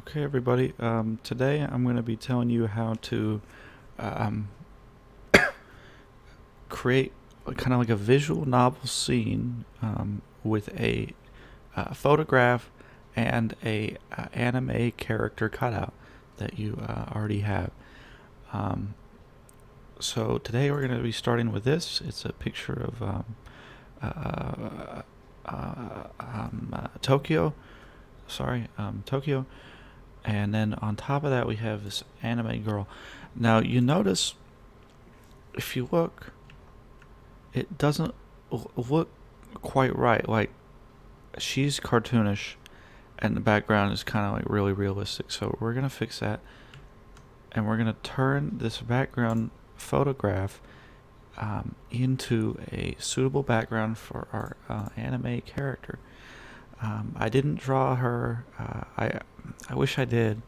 Okay, everybody. Today I'm going to be telling you how to um, create kind of like a visual novel scene with a photograph and a anime character cutout that you already have. Um, so today we're going to be starting with this. It's a picture of Tokyo. Sorry, Tokyo. And then on top of that, we have this anime girl. Now, you notice, if you look, it doesn't look quite right. Like, she's cartoonish, and the background is kind of like really realistic. So we're going to fix that. And we're going to turn this background photograph into a suitable background for our anime character. I didn't draw her. I wish I did.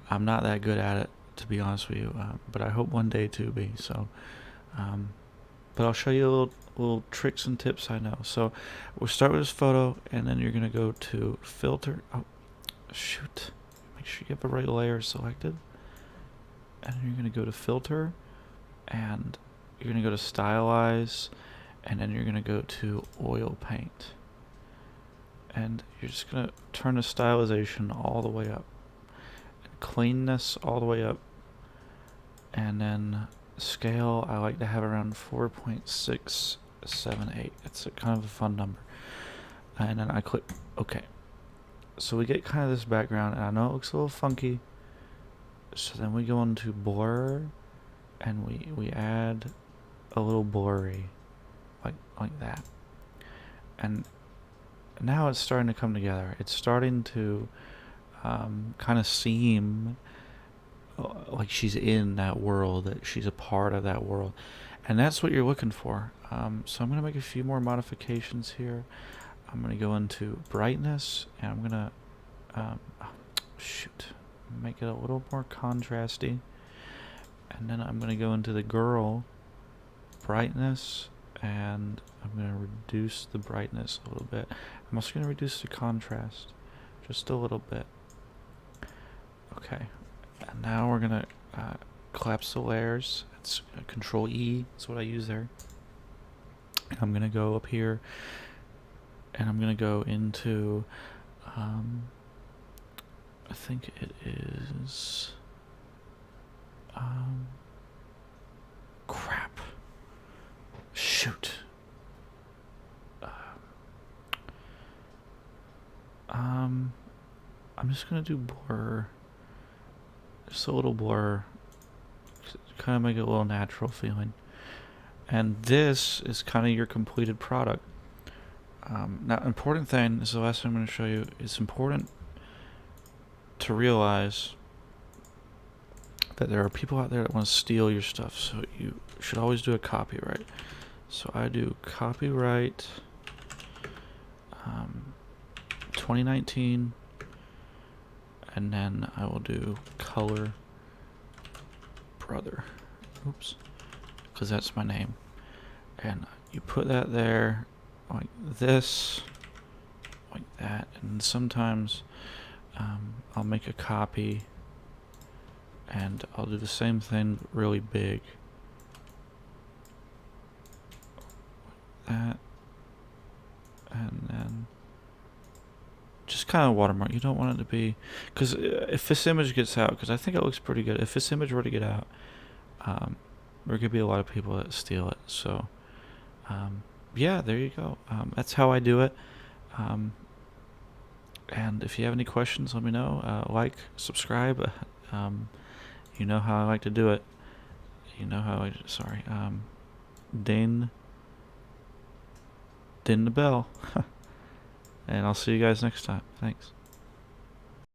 I'm not that good at it, to be honest with you, but I hope one day to be. So, but I'll show you little tricks and tips I know. So we'll start with this photo, and then you're gonna go to filter. Oh, shoot! Make sure you have the right layer selected, and you're gonna go to filter, and you're gonna go to stylize, and then you're gonna go to oil paint, and you're just gonna turn the stylization all the way up. Cleanness all the way up, and then scale I like to have around 4.678. It's a kind of a fun number. And then I click OK. So we get kind of this background, and I know it looks a little funky, so then we go into blur, and we add a little blurry like that, and now it's starting to come together. It's starting to kind of seem like she's in that world, that she's a part of that world, and that's what you're looking for. So I'm going to make a few more modifications here. I'm going to go into brightness, and I'm going to make it a little more contrasty, and then I'm going to go into the girl brightness, and I'm going to reduce the brightness a little bit. I'm also going to reduce the contrast just a little bit. Okay, and now we're gonna collapse the layers. It's Control E. That's what I use there. And I'm gonna go up here, and I'm gonna go into, I think it is, crap. Shoot. I'm just gonna do blur. Just a little blur, kind of make it a little natural feeling. And this is kind of your completed product. Now, important thing, this is the last thing I'm going to show you. It's important to realize that there are people out there that want to steal your stuff, so you should always do a copyright. So I do copyright 2019, and then I will do color brother. Oops, because that's my name. And you put that there like this, like that, and sometimes I'll make a copy and I'll do the same thing really big, like that, and then just kind of watermark. You don't want it to be, because if this image gets out, because I think it looks pretty good, if this image were to get out, there could be a lot of people that steal it. So yeah, there you go. That's how I do it. And if you have any questions, let me know. Like, subscribe. You know how I like to do it. You know how sorry. Ding the bell. And I'll see you guys next time. Thanks.